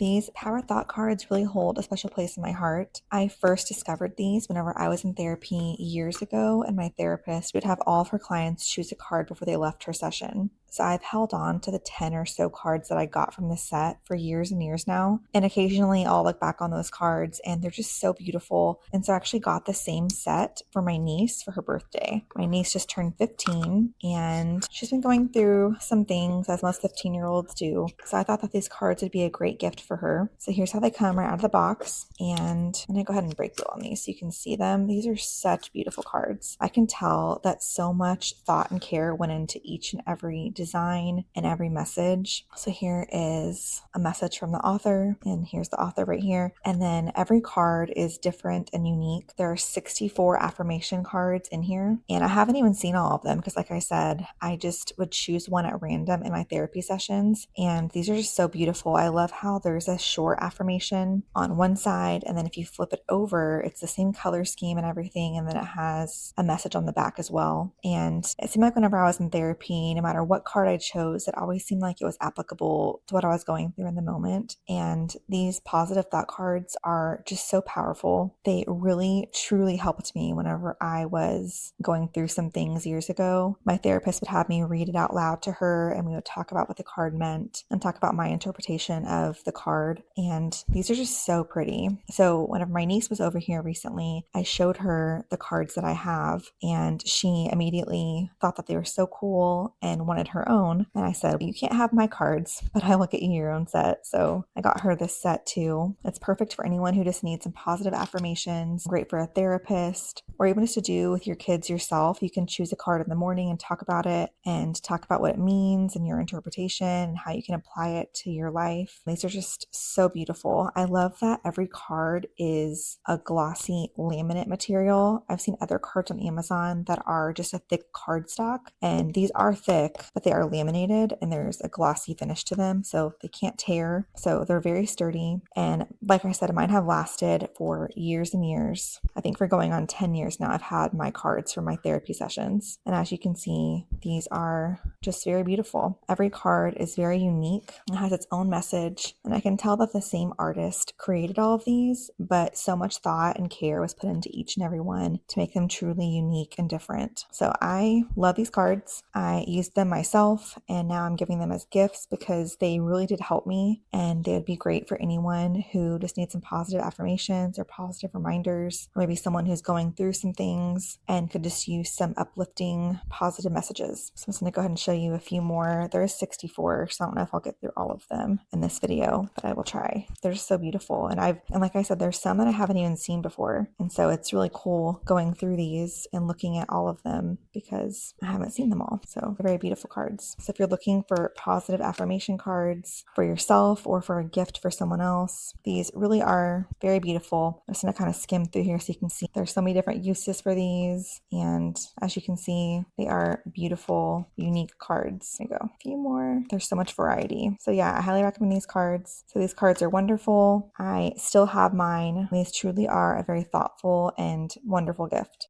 These Power Thought cards really hold a special place in my heart. I first discovered these whenever I was in therapy years ago, and my therapist would have all of her clients choose a card before they left her session. So I've held on to the 10 or so cards that I got from this set for years and years now. And occasionally I'll look back on those cards and they're just so beautiful. And so I actually got the same set for my niece for her birthday. My niece just turned 15 and she's been going through some things as most 15-year-olds do. So I thought that these cards would be a great gift for her. So here's how they come right out of the box. And I'm gonna go ahead and break through on these so you can see them. These are such beautiful cards. I can tell that so much thought and care went into each and every design and every message. So here is a message from the author, and here's the author right here. And then every card is different and unique. There are 64 affirmation cards in here, and I haven't even seen all of them because, like I said, I just would choose one at random in my therapy sessions, and these are just so beautiful. I love how there's a short affirmation on one side, and then if you flip it over, it's the same color scheme and everything, and then it has a message on the back as well. And it seemed like whenever I was in therapy, no matter what card I chose, it always seemed like it was applicable to what I was going through in the moment. And these positive thought cards are just so powerful. They really, truly helped me whenever I was going through some things years ago. My therapist would have me read it out loud to her, and we would talk about what the card meant and talk about my interpretation of the card. And these are just so pretty. So whenever my niece was over here recently, I showed her the cards that I have, and she immediately thought that they were so cool and wanted her own. And I said, you can't have my cards, but I will get you your own set. So I got her this set too. It's perfect for anyone who just needs some positive affirmations, great for a therapist, or even just to do with your kids yourself. You can choose a card in the morning and talk about it and talk about what it means and your interpretation and how you can apply it to your life. These are just so beautiful. I love that every card is a glossy laminate material. I've seen other cards on Amazon that are just a thick cardstock, and these are thick, but they are laminated and there's a glossy finish to them, so they can't tear. So they're very sturdy. And like I said, mine have lasted for years and years. I think for going on 10 years now, I've had my cards for my therapy sessions. And as you can see, these are just very beautiful. Every card is very unique. It has its own message. And I can tell that the same artist created all of these, but so much thought and care was put into each and every one to make them truly unique and different. So I love these cards. I used them myself, and now I'm giving them as gifts because they really did help me, and they would be great for anyone who just needs some positive affirmations or positive reminders, or maybe someone who's going through some things and could just use some uplifting positive messages. So I'm just going to go ahead and show you a few more. There's 64, so I don't know if I'll get through all of them in this video, but I will try. They're just so beautiful. And like I said, there's some that I haven't even seen before. And so it's really cool going through these and looking at all of them because I haven't seen them all. So they're very beautiful cards. So if you're looking for positive affirmation cards for yourself or for a gift for someone else, these really are very beautiful. I'm just going to kind of skim through here so you can see there's so many different uses for these. And as you can see, they are beautiful, unique cards. There you go. A few more. There's so much variety. So yeah, I highly recommend these cards. So these cards are wonderful. I still have mine. These truly are a very thoughtful and wonderful gift.